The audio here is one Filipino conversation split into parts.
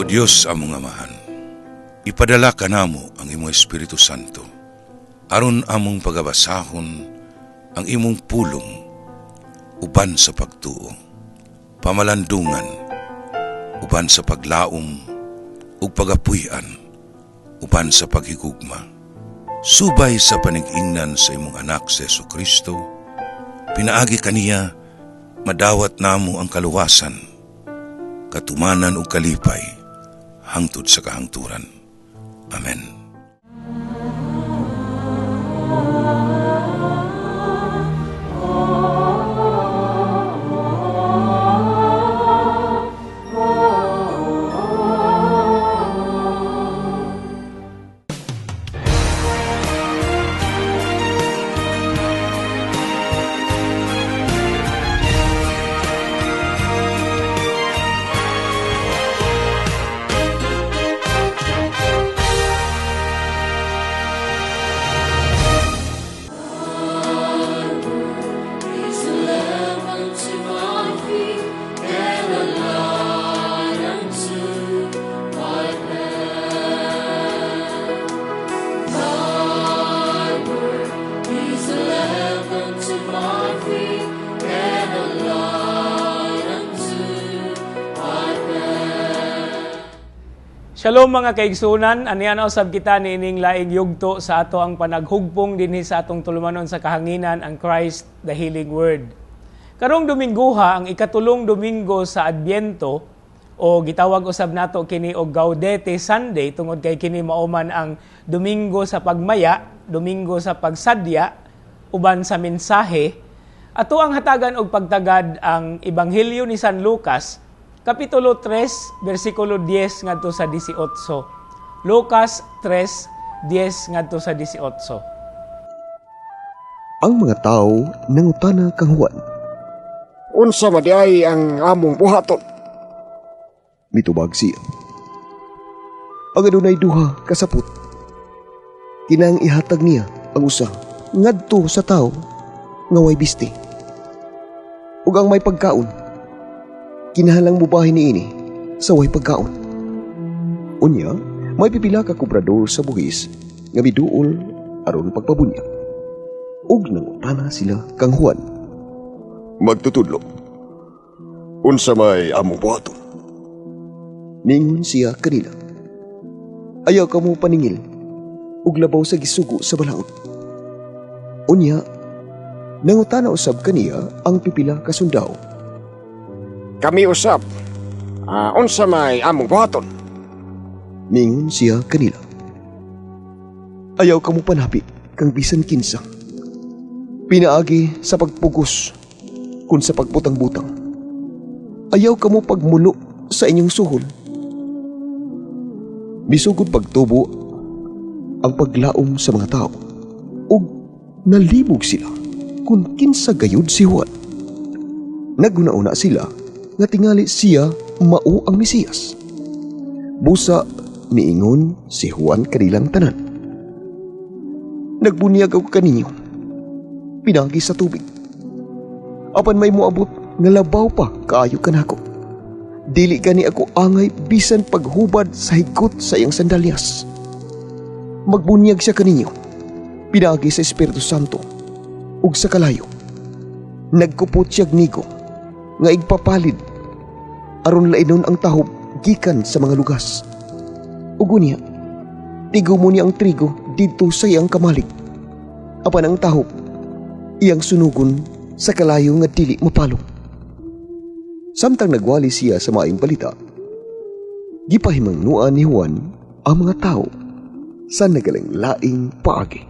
Diyos among Amahan, ipadala ka namo ang imong Espiritu Santo, aron among pagabasahon ang imong pulong, uban sa pagtuo, pamalandungan, uban sa paglaom, ug pagapuy-an, uban sa paghigugma. Subay sa panig-ingnan sa imong anak sa Jesucristo, pinaagi kaniya, madawat namo ang kaluwasan, katumanan ug kalipay, hangtod sa kahangturan. Amen. Shalom mga kaigsunan, aniana usab kita niining laing yugto sa ato ang panaghugpong dinhi sa atong tulumanon sa kahanginan, ang Christ the Healing Word. Karong Domingguha, ang ikatulong Domingo sa Adbyento o gitawag usab nato kini og Gaudete Sunday tungod kay kini mauman ang Domingo sa pagmaya, Domingo sa pagsadya uban sa mensahe. Ato ang hatagan og pagtagad ang Ebanghelyo ni San Lucas Kapitulo 3, versikulo 10 ngadto sa 18. Lucas 3, 10 ngadto sa 18. Ang mga tao nangutana kang Juan, unsa madiay ang among buhaton? mitubag siya. Ang adunay duha kasaput, kinang ihatag niya ang usa ngadto sa tao nga way bisti. Ug ang may pagkaon, kinahanglang mubahin niini sa way pagkaon. Unya, may pipila ka kubrador sa buhis nga miduol aron pagpabunyag. Ug nangutana sila kang Juan, Magtutudlo, unsa may among buhaton? ningon siya kanila, ayaw ka mo paningil ug labaw sa gisugo sa balaod. Unya, nangutana usab kaniya ang pipila ka sundao, Kami usab, unsa may among buhaton? ningon siya kanila, ayaw ka mo panapi kang bisan kinsa, pinaagi sa pagpugos kun sa pagbutang-butang. Ayaw ka mo pagmulo sa inyong suhol. Bisugod pagtubo ang paglaom sa mga tao, ug nalibog sila kung kinsa gayud si Juan. Naguna-una sila nga tingali siya mao ang Mesiyas. Busa niingon si Juan kanilang tanan, nagbunyag ako kaninyo, pinagi sa tubig. Apan may moabot nga labaw pa kaayo kanako. Dili gani ako angay bisan paghubad sa higot sa iyang sandalyas. Magbunyag siya kaninyo, pinagi sa Espiritu Santo, ug sa kalayo. Nagkupot siya nigo nga igpapalid aron lainon ang tahob gikan sa mga lugas. Ug unya, tigo mo niya ang trigo didto sa iyang kamalig. Apan ang tahob iyang sunugon sa kalayo nga dili mapalong. Samtang nagwali siya sa maayong balita, gipahimangnuan ni Juan ang mga tao sa nagalang-laing paagi.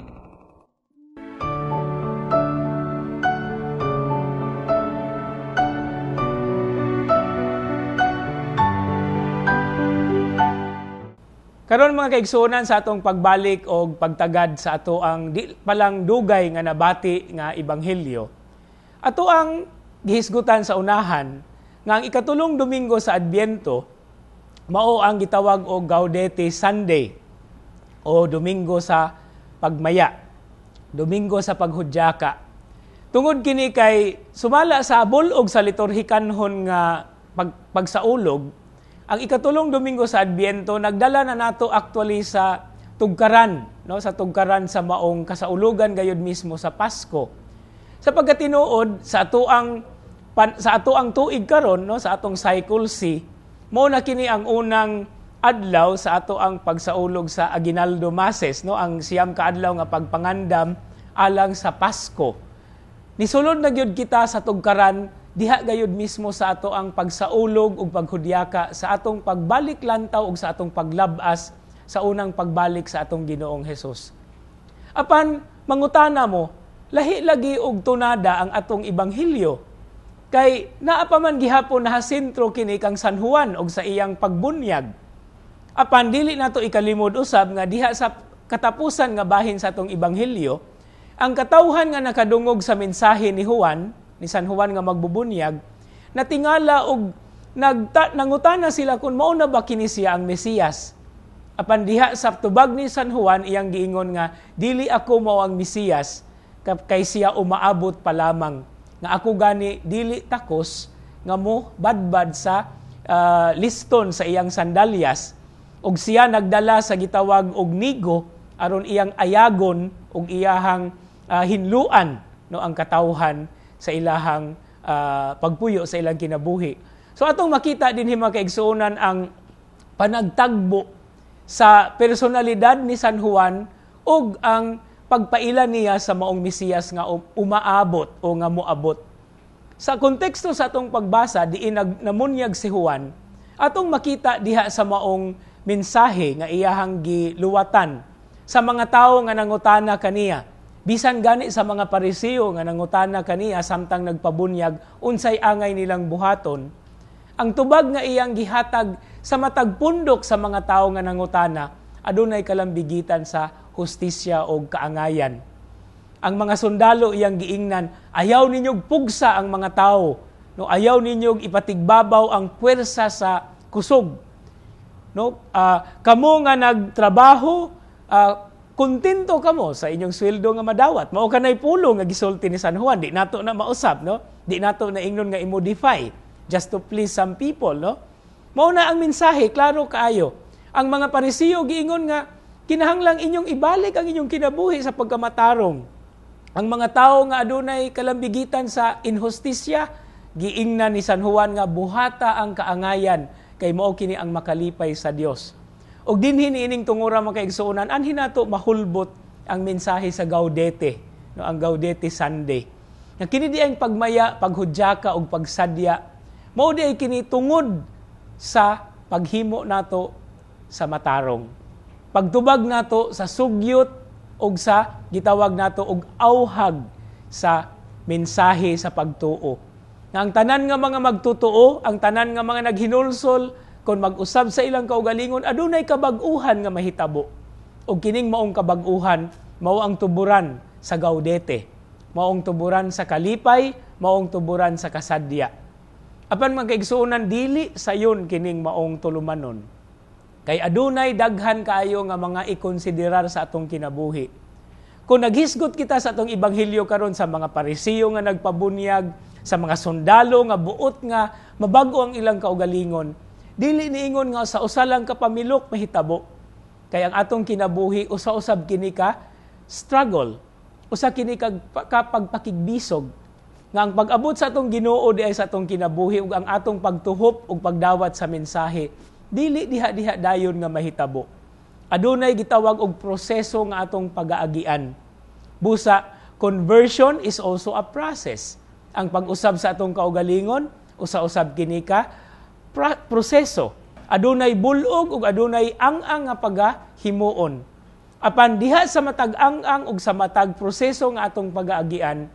Karon mga kaigsunan sa atong pagbalik o pagtagad sa ato ang di palang dugay nga nabati nga ebanghelyo. Ato ang gihisgutan sa unahan nga ang ikatulong Domingo sa Adbyento mao ang gitawag og Gaudete Sunday o Domingo sa Pagmaya, Domingo sa Paghudyaka. Tungod kini kay sumala sa bulog sa liturhikanhon nga pagsaulog, ang ikatulong Domingo sa Adbyento nagdala na nato actually sa tugkaran, no, sa tugkaran sa maong kasaulugan gayud mismo sa Pasko. Sapagkat tinuod sa ato ang tuig karon, no, sa atong cycle C, mao na kini ang unang adlaw sa ato ang pagsaulog sa Aguinaldo Masses, no, ang siyam ka adlaw nga pagpangandam alang sa Pasko. Nisulod na gyud kita sa tugkaran diha gayud mismo sa ato ang pagsaulog ug paghudyaka sa atong pagbalik lantaw ug sa atong paglabas sa unang pagbalik sa atong Ginoong Hesus. Apan mangutana mo, lahi lagi og tunada ang atong ebanghelyo. Kay naa pa man gihapon nahasentro kini kang San Juan og sa iyang pagbunyag. Apan dili nato ikalimod usab nga diha sa katapusan nga bahin sa atong ebanghelyo, ang katawhan nga nakadungog sa mensahe ni San Juan nga magbubunyag, natingala og nangutana sila kung mao na ba kini siya ang Mesiyas. Apan diha sa tubag ni San Juan iyang giingon nga dili ako mao ang Mesiyas kay siya umaabot pa lamang, nga ako gani dili takos nga mo badbad sa liston sa iyang sandalyas, og siya nagdala sa gitawag og nigo aron iyang ayagon og iyahang hinluan, no, ang katawhan sa ilahang pagpuyo sa ilang kinabuhi. So atong makita din mga kaigsuonan ang panagtagbo sa personalidad ni San Juan ug ang pagpaila niya sa maong Mesiyas nga umaabot o nga moabot. Sa konteksto sa atong pagbasa, diin namunyag si Juan, atong makita diha sa maong mensahe nga iyahang giluwatan sa mga tawo nga nangutana kaniya. Bisan gani sa mga Pariseo nga nangutana kaniya samtang nagpabunyag unsay angay nilang buhaton, ang tubag nga iyang gihatag sa matag pundok sa mga tawo nga nangutana adunay kalambigitan sa hustisya o kaangayan. Ang mga sundalo iyang giingnan, ayaw ninyog pugsa ang mga tao, no, ayaw ninyog ipatigbabaw ang puwersa sa kusog. No, kamo nga nagtrabaho, kontento kamo sa inyong sweldo nga madawat. Mao kanay pulong nga gisulti ni San Juan, di nato na mausab, no? Di nato na ingnon nga i-modify just to please some people, no? Mao na ang mensahe, klaro kaayo. Ang mga Pariseo giingon nga kinahanglang inyong ibalik ang inyong kinabuhi sa pagkamatarong. Ang mga tao nga adunay kalambigitan sa inhustisya, giingnan ni San Juan nga buhata ang kaangayan kay mao kini ang makalipay sa Dios. Og dinhi niining tungura mga kaigsuonan, anhin nato mahulbot ang mensahe sa Gaudete, no, ang Gaudete Sunday. Nga kini di ang pagmaya, paghudyaka og pagsadya, mao di ay kini tungod sa paghimo nato sa matarong. Pagtubag nato sa sugyot og sa gitawag nato og awhag sa mensahe sa pagtuo. Nga ang tanan nga mga magtutuo, ang tanan nga mga naghinulsol, kung mag-usab sa ilang kaugalingon, adunay kabag-uhan nga mahitabo. O kining maong kabag-uhan, mao ang tuburan sa Gaudete, maong tuburan sa kalipay, maong tuburan sa kasadya. Apan mga kaigsuonan, dili sayon kining maong tulumanon. Kay adunay daghan kaayo nga mga ikonsiderar sa atong kinabuhi. Kung naghisgot kita sa atong ebanghelyo karon sa mga Pariseo nga nagpabunyag, sa mga sundalo nga buot nga mabago ang ilang kaugalingon, dili niingon nga sa usa lang ka pamilok mahitabo. Kay ang atong kinabuhi usa-usab kini ka struggle. Usa kini ka pagpakigbisog. Nga ang pag-abot sa atong Ginoo di ay sa atong kinabuhi ug ang atong pagtuhop ug pagdawat sa mensahe dili diha-diha dayon nga mahitabo. Adunay gitawag og proseso nga atong pag-aagian. Busa, conversion is also a process. Ang pag-usab sa atong kaugalingon, usa-usab kini ka proseso. Adunay bulog ug adunay ang-ang nga pagahimuon. Apan diha sa matag ang-ang ug sa matag proseso nga atong pag-aagian,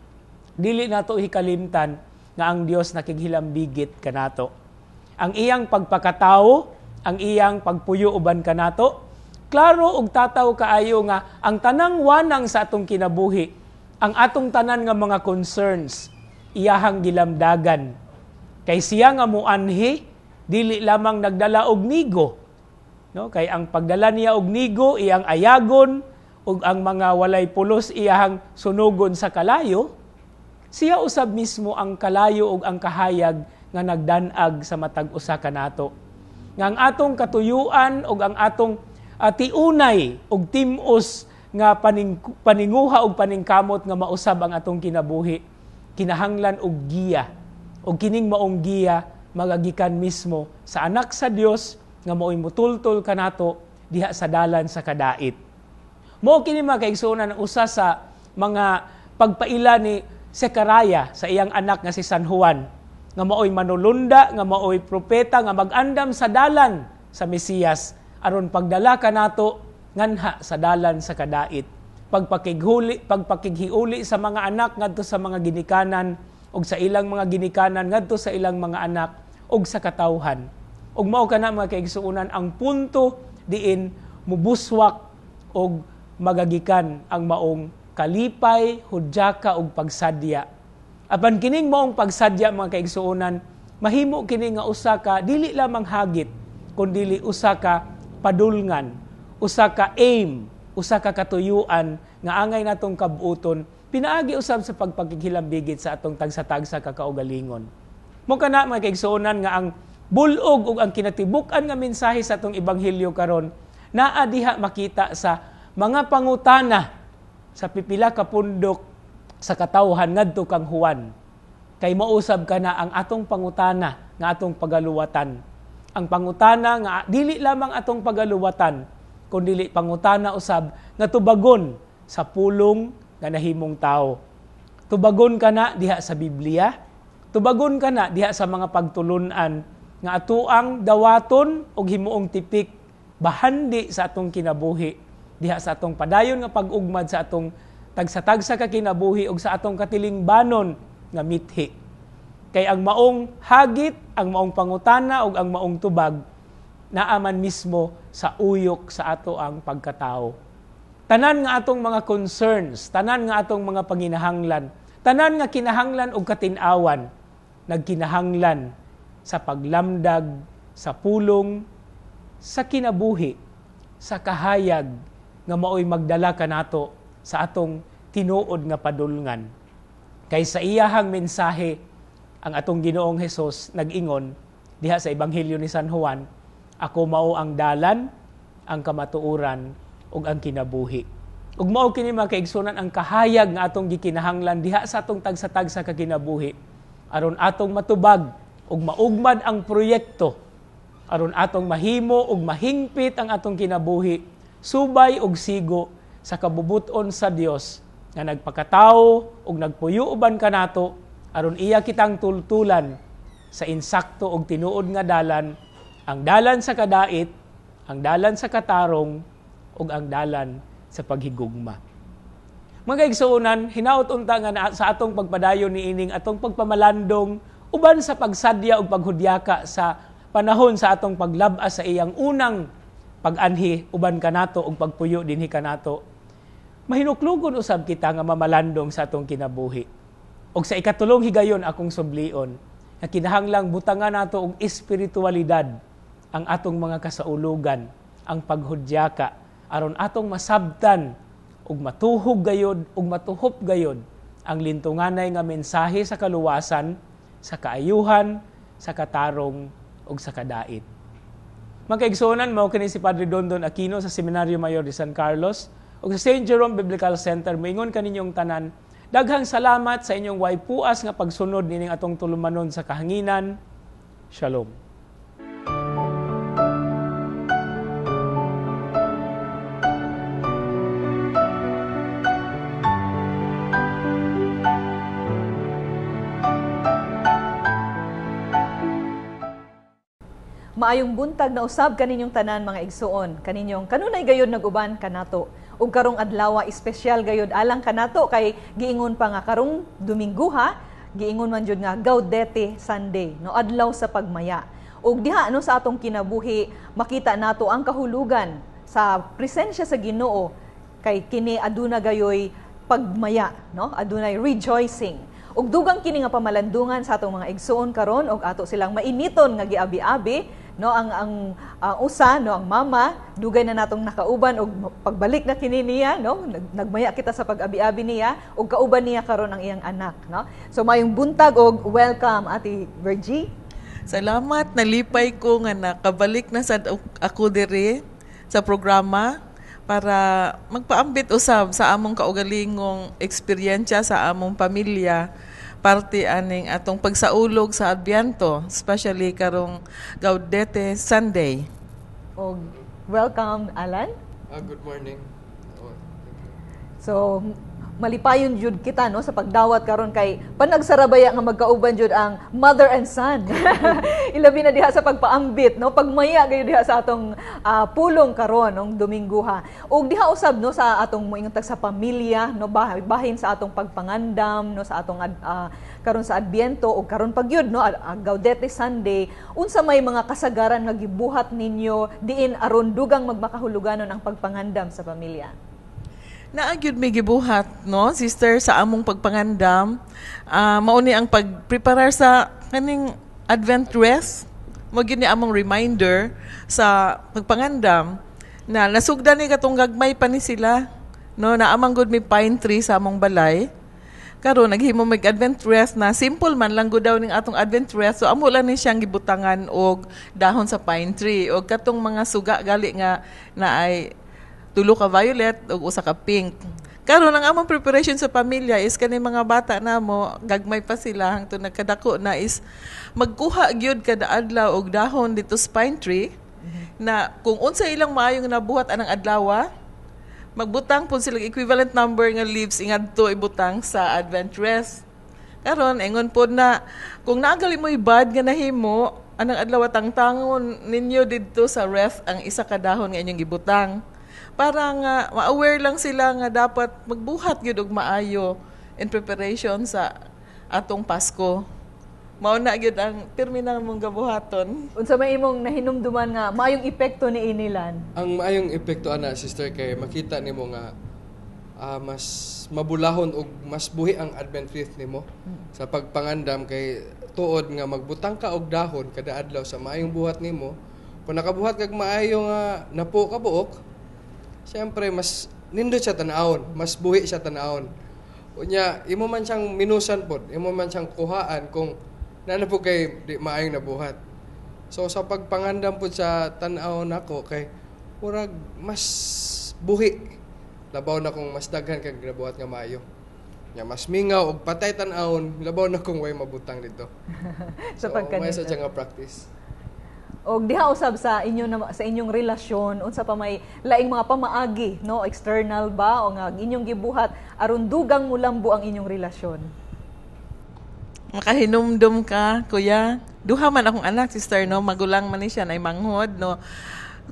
dili nato hikalimtan nga ang Dios nakighilambigit kanato. Ang iyang pagpakatao, ang iyang pagpuyo uban kanato, klaro ug tataw kaayo nga ang tanang wanang sa atong kinabuhi, ang atong tanan nga mga concerns, iyahang gilamdagan. Kay siya nga muanhi, dili lamang nagdala og nigo, no? Kay ang pagdala niya og nigo iyang ayagon ug ang mga walay pulos iyang sunugon sa kalayo, siya usab mismo ang kalayo ug ang kahayag nga nagdanag sa matag usa kanato. nga ang atong katuyuan o ang atong tiunay o timos nga paninguha o paningkamot nga mausab ang atong kinabuhi, kinahanglan og giya. O kining maong giya, magagikan mismo sa anak sa Dios nga mao'y mutultol kanato diha sa dalan sa kadait. Mao kini mga kaigsuonan ang usa sa mga pagpaila ni Sekaraya sa iyang anak nga si San Juan, nga mao'y manulunda, nga mao'y propeta, nga mag-andam sa dalan sa Mesiyas, aron pagdala kanato nganha sa dalan sa kadait. Pagpakighiuli sa mga anak ngadto sa mga ginikanan, og sa ilang mga ginikanan ngadto sa ilang mga anak, og sa katawhan. Og mao kana mga kaigsuonan ang punto diin mubuswak og magagikan ang maong kalipay, hudyaka ug pagsadya. Apan kining maong pagsadya mga kaigsuonan, mahimo kini nga usa ka dili lamang hagit, kundi usa ka padulngan, usa ka aim, usa ka katuyuan nga angay natong kabuton, pinaagi usab sa pagpakigilambigit sa atong tagsa-tagsa kakaugalingon. Mo kana mga kaigsuonan nga ang bulog ug ang kinatibuk-an nga mensahe sa atong ebanghelyo karon naa diha makita sa mga pangutana sa pipila ka pundok sa katawhan ngadto kang Juan. Kay mausab kana ang atong pangutana nga atong pagaluwatan. Ang pangutana nga dili lamang atong pagaluwatan, kundi pangutana usab nga tubagon sa pulong nga nahimong tao. Tubagon kana diha sa Biblia, tubagon kana diha sa mga pagtulunan nga atuang dawaton og himuong tipik bahandi sa atong kinabuhi diha sa atong padayon nga pag-ugmad sa atong tagsa-tagsa ka kinabuhi ug sa atong katilingbanon nga mithi. Kay ang maong hagit, ang maong pangutana ug ang maong tubag naaman mismo sa uyok sa ato ang pagkatao. Tanan nga atong mga concerns, tanan nga atong mga panginahanglan, tanan nga kinahanglan og katin-awan, nagkinahanglan sa paglamdag, sa pulong, sa kinabuhi, sa kahayag nga mao'y magdala kanato sa atong tinuod nga padulngan. Kay sa iyahang mensahe, ang atong Ginoong Hesus nag-ingon diha sa Ebanghelyo ni San Juan, ako mao ang dalan, ang kamatuoran, ug ang kinabuhi. Ug mao kini mga kaigsunan ang kahayag nga atong gikinahanglan diha sa atong tagsa-tagsa ka kinabuhi, aron atong matubag ug maugmad ang proyekto, aron atong mahimo ug mahingpit ang atong kinabuhi, subay ug sigo sa kabubuton sa Dios nga nagpakatao ug nagpuyo uban kanato aron iya kitang tultulan sa insakto ug tinuod nga dalan, ang dalan sa kadait, ang dalan sa katarong ug ang dalan sa paghigugma. Mga kaigsuonan, hinaut unta nga sa atong pagpadayon niining atong pagpamalandong uban sa pagsadya ug paghudyaka sa panahon sa atong paglab-as sa iyang unang pag-anhi uban kanato ug pagpuyo dinhi kanato. Mahinuklugon usab kita nga mamalandong sa atong kinabuhi. Og sa ikatulong higayon akong sublion, nga kinahanglang butangan nato og espiritualidad ang atong mga kasaulugan, ang paghudyaka, aron atong masabtan ug matuhog gayod ug matuhop gayod ang lintunganay nga mensahe sa kaluwasan, sa kaayuhan, sa katarong ug sa kadait. Mga kaigsuonan, mao kini si Padre Dondon Aquino sa Seminaryo Mayor de San Carlos ug sa St. Jerome Biblical Center. Moingon kaninyong tanan, daghang salamat sa inyong way puas nga pagsunod nining atong tulumanon sa kahanginan. Shalom. Maayong buntag na usab kaninyong tanan mga igsuon, kaninyong kanunay gayud nag-uban kanato. Ug karong adlaw espesyal gayud alang kanato kay giingon pa nga karong Domingo giingon man jud nga Gaudete Sunday, no adlaw sa pagmaya. Ug diha no sa atong kinabuhi makita nato ang kahulugan sa presensya sa Ginoo kay kini aduna gayoy pagmaya, no? Adunay rejoicing. Ug dugang kini nga pamalandungan sa atong mga igsuon karon og ato silang mainiton nga giabi-abi, no, ang usa, no, ang mama dugay na natong nakauban og pagbalik na kini niya, no, nagmaya kita sa pag-abi-abi niya og kauban niya karon ang iyang anak, no. So mayong buntag og welcome Ate Virgie. Salamat, nalipay ko nga nakabalik na sa ako diri sa programa para magpaambit usab sa among kaugalingong eksperyensya sa among pamilya parte aning atong pagsaulog sa Adbiento, especially karong Gaudete Sunday. O welcome, Alan. Good morning. So, malipayon jud kita no sa pagdawat karon kay panagsarabaya nga magkauban jud ang mother and son. Ilabi na diha sa pagpaambit no, pagmaya gayud diha sa atong pulong karon ng Domingguha. Ug diha usab no sa atong moingon sa pamilya no, bahin sa atong pagpangandam no sa atong karon sa Adbiento ug karon pagyud no Gaudete Sunday, unsa may mga kasagaran nga gibuhat ninyo diin aron dugang magmakahuluganon ang pagpangandam sa pamilya? Naagyud may gibuhat, no, sister, sa among pagpangandam. Mauni ang pagpreparar sa kaning Advent rest. Magyud ni among reminder sa pagpangandam na nasugdan ni katong gagmay pa ni sila, no, na amang good may pine tree sa among balay. Karon naghimo mag Advent rest na simple man lang gud daw ning atong Advent rest. So amo lang ni siyang gibutangan og dahon sa pine tree og katong mga suga gali nga na ay tulo ka violet ug usa ka pink. Karon ang among preparation sa pamilya is kani mga bata namo gagmay pa sila hangtod nagkadako na is magkuha gyud kada adlaw og dahon dito sa pine tree na kung unsa ilang maayong nabuhat anang adlaw, magbutang pud sila equivalent number nga leaves ingadto ibutang sa Advent rest. Karon ingon pod na kung nagali mo ibad nga nahimo anang adlaw tangtangon ninyo didto sa rest ang isa ka dahon nga inyong gibutang. Para nga ma-aware lang sila nga dapat magbuhat gyud og maayo in preparation sa atong Pasko. Mao na gyud ang terminal mong gabuhaton. Unsa may imong nahinumduman nga maayong epekto ni inilan? Ang maayong epekto ana sister kay makita nimo nga mas mabulahon ug mas buhi ang Advent faith nimo sa pagpangandam kay tuod nga magbutang ka og dahon kada adlaw sa maayong buhat nimo. Kung nakabuhat kag maayo nga napo ka buok, siyempre, mas nindot siya tanawon, mas buhi siya tanawon. Unya, imo man siyang minusan pod, imo man siyang kuhaan kung nana po kay di maayong nabuhat. So, sa pagpangandam po sa tanaw nako kay murag mas buhi. Labaw na kung mas daghan kag nabuhat nga maayo. Nya mas mingaw og patay tanawon, labaw na kung way mabutang dito. So, may sa nga practice. Og diha usab sa inyong relasyon unsa pa may laing mga pamaagi no, external ba o nga inyong gibuhat aron dugang mulambo ang inyong relasyon? Makahinumdum ka, kuya. Duha man akong anak, sister, no, magulang man ni siya na manghod, no.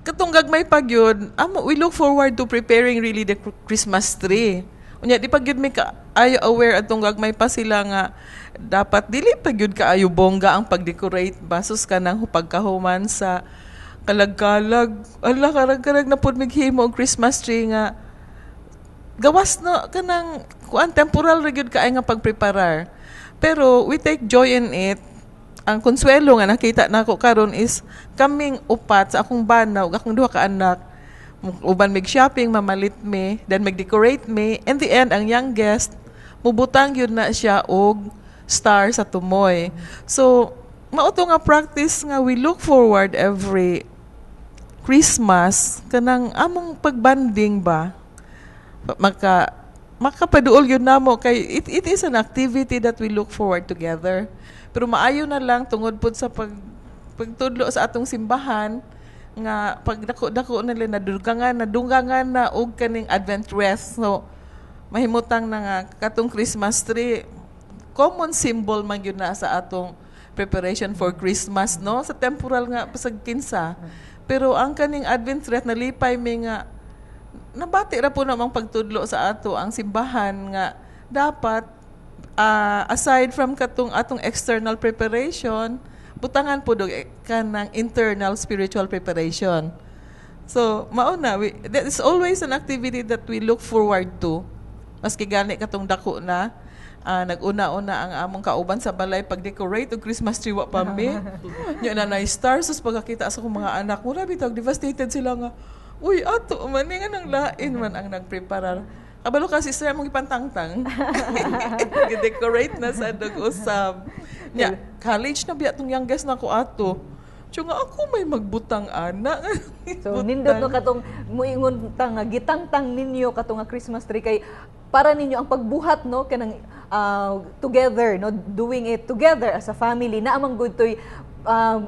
Katong gagmay pagyud, we look forward to preparing really the Christmas tree. Unya di pagyud mi ka ayo aware atong gagmay pa sila nga dapat dili pagyud ka ayo bongga ang pagdecorate basos ka nang pagkahuman sa kalag-kalag. Ala karag-karag na pud mighimo og Christmas tree nga gawas no kanang kuan temporal ra gyud ka ay nga pagpreparar. Pero we take joy in it. Ang konsuelo nga nakita nako karon is kaming upat sa akong bana ug akong duha ka anak. Uban mag-shopping, mamalit me, then mag-decorate me. In the end, ang youngest, mubutang yun na siya og star sa tumoy. So, mauto nga practice nga we look forward every Christmas kanang among pagbanding ba. Makapaduol yun namo kay it is an activity that we look forward together. Pero maayo na lang tungod pud sa pagtudlo sa atong simbahan nga pag dako nila nadunggangan na og kaning Advent rest. So mahimutang na nga katong Christmas tree common symbol man gyud na sa atong preparation for Christmas, no, sa temporal nga pasag kinsa. Pero ang kaning Advent rest nalipay mi nga nabati ra po namang pagtudlo sa ato ang simbahan nga dapat aside from katong atong external preparation, butangan po kanang internal spiritual preparation. So, mauna, that is always an activity that we look forward to. Maski gani katong dako na, nag-una-una ang among kauban sa balay pag-decorate og Christmas tree wa pa mi. Nya na stars sus pagkakita sa akong mga anak, mura bitag devastated sila nga. Uy, ato man nga nang lain man ang nagpreparar. Kabalo ka sister among ipantangtang. Decorate na sa dog usab. Nya, college na biya tong youngest na ko ato. Tiyo nga ako may magbutang anak. So nindot no katong muingon ta nga gitangtang ninyo katong nga Christmas tree kay para ninyo ang pagbuhat no kanang together no, doing it together as a family na amang good toy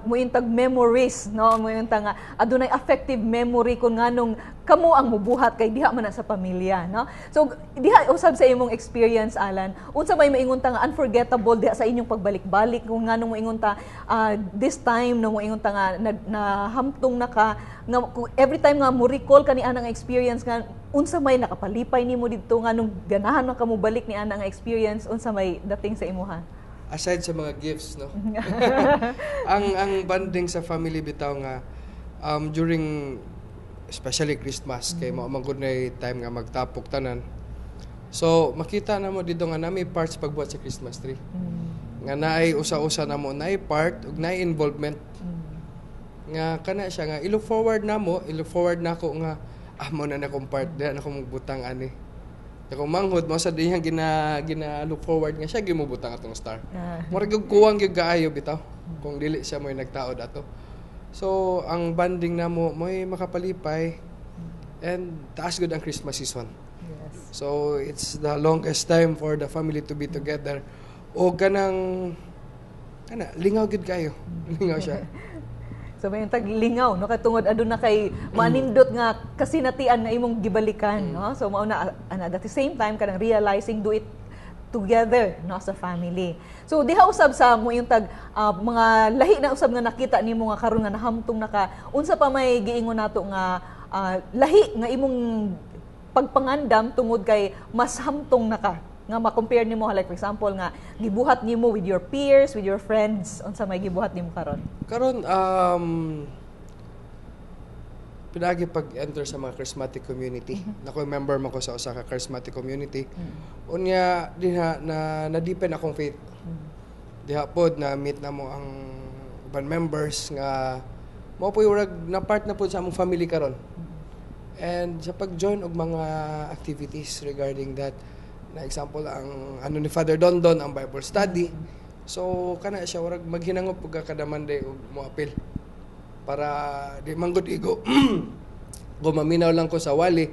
muintag memories no, muintag nga adunay affective memory kun nganong kamo ang mubuhat kay diha man na sa pamilya no. So diha usab sa imong experience Alan, unsa may maingon ta nga unforgettable diha sa inyong pagbalik-balik kung nganong moingon ta this time no moingon ta nga nahamtong na ka nga every time nga mo recall kani ana nga experience nga unsa may nakapalipay nimo didto nganong ganahan man kamo balik ni ana nga experience, unsa may dating sa imuha? Aside sa mga gifts, no? ang bonding sa family bitaw nga during especially Christmas kay mao man gud na time nga magtapok tanan. So makita na mo dito nga nami parts pagbuhat sa Christmas tree. Nga naay usa-usa na mo naay part ug naay involvement. Nga kana siya nga i-look forward nako nga mo na akong part diha na ko magbutang ani. Kung manghod mo sa dihang gina-look forward nga siya gimubutang atong star. Murag gyud kuwang gyud kaayo bitaw kung dili siya mo'y nagtaod ato. So ang banding namo mo'y makapalipay and taas gud ang Christmas season. Yes. So it's the longest time for the family to be together. O kanang lingaw gud kayo. Lingaw siya. So may taglingaw no katungod aduna kay manindot nga kasinatian nga imong gibalikan no. So mao na at the same time kanang realizing do it together no sa family. So diha usab sa mo yung tag mga lahi na usab nga nakita nimo nga karon nga nahamtong naka unsa pa may giingon nato nga lahi nga imong pagpangandam tungod kay mas hamtong naka nga ma-compare nimo like for example nga gibuhat nimo with your peers, with your friends, unsa may gibuhat nimo karon? Karon pinagi pag-enter sa mga charismatic community. Nakoy member man ko sa usa ka charismatic community. Unya diha na deepen akong faith. Diha pod na meet na mo ang band members nga mao po'y urag na part na pod sa among family karon. And sa pag-join og mga activities regarding that, na example ang ni Father Dondon ang Bible study. So kana siya urag maghinangop pag kada Monday og moapil para di manggod igo gumaminaw lang ko sa wali.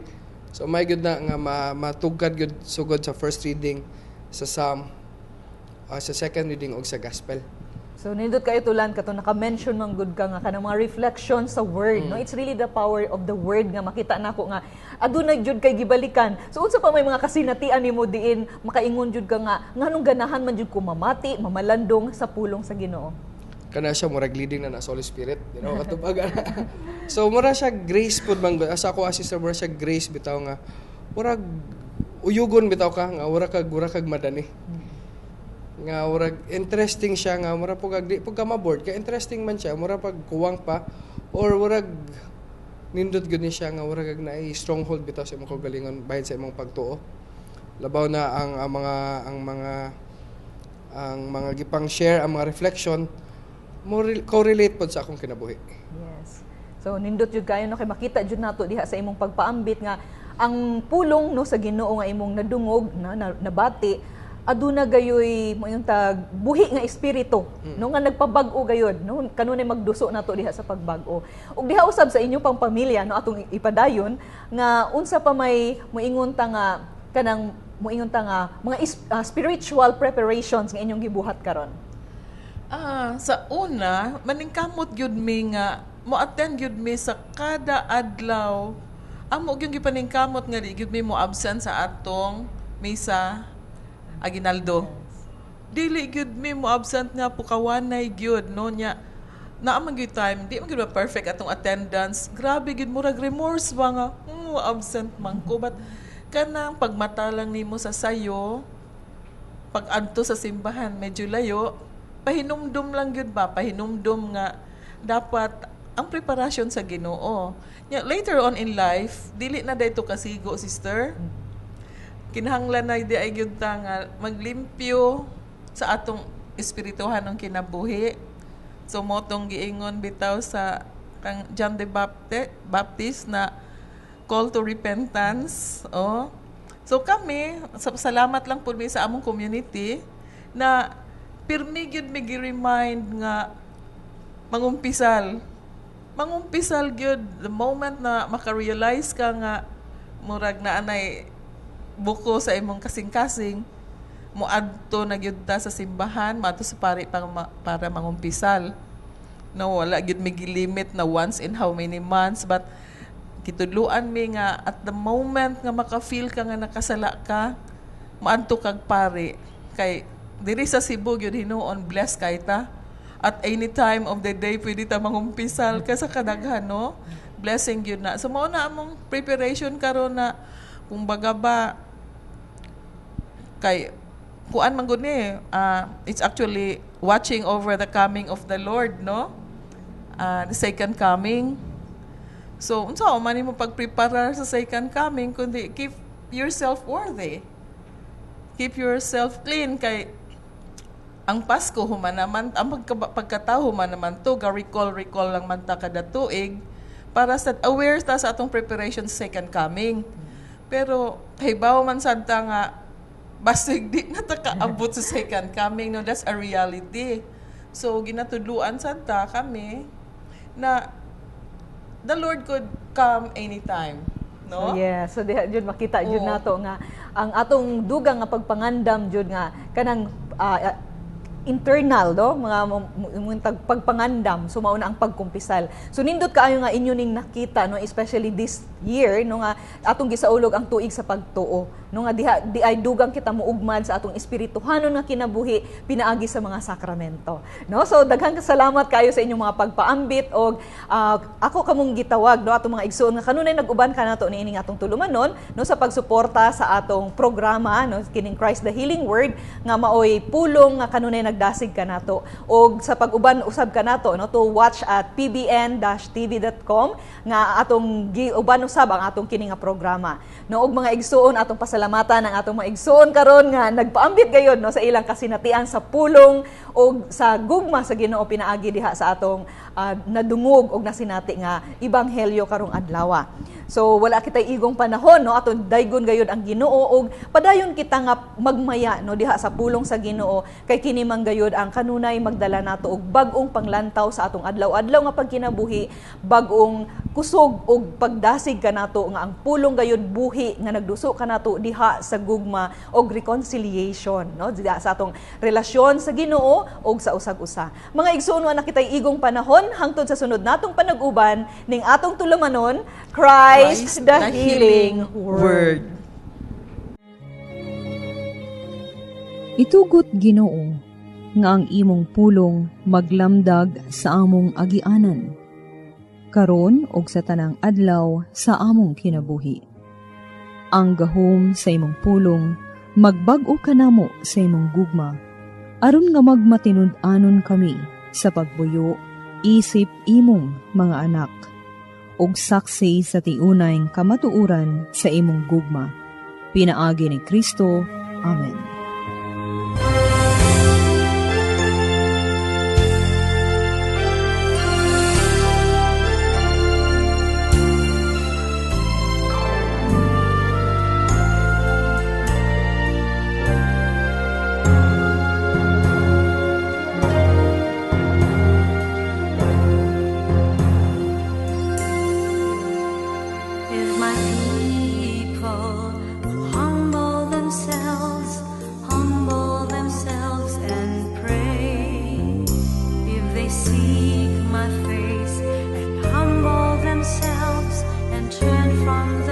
So may gud na nga matugkad gud sugod sa first reading sa Psalm, sa second reading og sa gospel. So nindot kayo tulan kato naka-mention man good ka nga kanang mga reflections sa word no. It's really the power of the word nga makita nako nga aduna jud kay gibalikan. So unsa pa may mga kasinatian nimo diin makaingon jud ka nga nganong ganahan man jud ko mamati mamalandong sa pulong sa Ginoo. Kana siya murag leading na sa Holy Spirit, you know, katubag. So mura siya grace pud man asa ko assistant mura siya grace bitaw nga murag uyugon bitaw ka nga ura kag madani. Nga murag interesting siya nga mura pug di pug ka ma-board kay interesting man siya mura pag kuwang pa or murag nindot gud ni siya nga murag kag naay stronghold bitaw sa imong kagalingon bahin sa imong pagtuo. Labaw na ang mga gipang share ang mga reflection mo correlate pod sa akong kinabuhi. Yes. So nindot jud kayo no kay makita jud nato diha sa imong pagpaambit nga ang pulong no sa Ginoo nga imong nadungog nabati aduna gayoy mo yung tag buhi nga espiritu no nga nagpabag-o gayod no kanunay magduso nato diha sa pagbag-o ug diha usab sa inyong pang pamilya no atong ipadayon nga unsa pa may moingon ta nga kanang moingon ta nga mga spiritual preparations nga inyong gibuhat karon. Sa una maningkamot gyud mi nga mo attend gyud mi sa kada adlaw amo gyud gipaningkamot nga di gyud mi mo absent sa atong misa Aguinaldo. Dili gyud mi mo absent nga pukawanay gyud no nya. Naamang gyud time, di man gyud perfect atong attendance. Grabe gyud murag remorse ba nga absent man ko but kanang pagmata lang nimo sa sayo pag adto sa simbahan medyo layo, pahinumdum lang gyud ba, pahinumdum nga dapat ang preparasyon sa Ginoo. Nya later on in life, dili na dayto kasigo sister. Kinahanglan na di ay gyud ta nga maglimpyo sa atong espirituhan ng kinabuhi. So motong giingon bitaw sa kang John the Baptist na call to repentance. So kami salamat lang pud mi sa among community na pirmi gyud mi gi-remind nga mangumpisal gyud the moment na maka-realize ka nga murag na anay buko sa imong kasing-kasing moadto na gyud ta sa simbahan maadto sa pari para mangumpisal. No, wala gyud mi gilimit na once in how many months, but kitudluan mi nga at the moment nga maka-feel ka nga nakasala ka, maadto kag pari. Kay diri sa Cebu gyud hinuon blessed kay ta. At any time of the day pwede ta mangumpisal ka sa kadaghan, no? Blessing gyud na. So mao na among preparation karon na kung baga ba kay kuan man gud ni it's actually watching over the coming of the Lord, no? The second coming. So, unsa man mo pagprepare sa second coming kundi keep yourself worthy. Keep yourself clean kay ang Pasko human naman, ang pagkatao human naman to, recall lang man ta kada tuig para sa aware ta sa atong preparation sa second coming. Pero hibaw man sad ta nga basig di na ta kaabot sa second coming, no, that's a reality. So ginatudluan sad ta kami na the Lord could come anytime, no? So diha jud makita jud nato nga ang atong dugang nga pagpangandam jud nga kanang internal mga pagpangandam so mao na ang pagkumpisal. So nindot kaayo nga inyo ning nakita, no, especially this year, no, nga atong gisaulog ang tuig sa pagtuo, no, nga di ay dugang kita muugmad sa atong espirituhanon nga kinabuhi pinaagi sa mga sakramento, no. So daghang salamat kayo sa inyong mga pagpaambit og ako kamong gitawag, no, atong mga igsoon nga kanunay nag-uban kanato niining atong tulumanon, no, sa pagsuporta sa atong programa, no, kining Christ the Healing Word nga maoy pulong nga kanunay nagdasig kanato og sa pag-uban usab kanato, no, to watch at pbn-tv.com nga atong giuban usab ang atong kini nga programa, no. Og mga igsoon atong pasalamatan ang atong mga igsoon karon nga nagpaambit gayud, no, sa ilang kasinatian sa pulong og sa gugma sa Ginoo pinaagi diha sa atong nadungog og nasinati nga ebanghelyo karong adlaw. So wala kitay igong panahon, no, aton daygon gayud ang Ginoo og padayon kita nga magmaya, no, diha sa pulong sa Ginoo kay kini man gayud ang kanunay magdala nato og bag-ong panglantaw sa atong adlaw-adlaw nga pagkinabuhi, bag-ong kusog og pagdasig kanato nga ang pulong gayud buhi nga nagduso kanato diha sa gugma og reconciliation, no, diha sa atong relasyon sa Ginoo og sa usag-usa. Mga igsoon na kitay igong panahon hangtod sa sunod natong panag-uban ning atong tulumanon, Christ the Healing Word. Itugot Ginoo nga ang imong pulong maglamdag sa among agianan, karon og sa tanang adlaw sa among kinabuhi. Ang gahom sa imong pulong magbag-o kanamo sa imong gugma, aron nga magmatinud-anon kami sa pagbuyo isip imong mga anak, og saksi sa tiunay kamatuuran sa imong gugma. Pinaagi ni Kristo. Amen. Seek my face and humble themselves and turn from the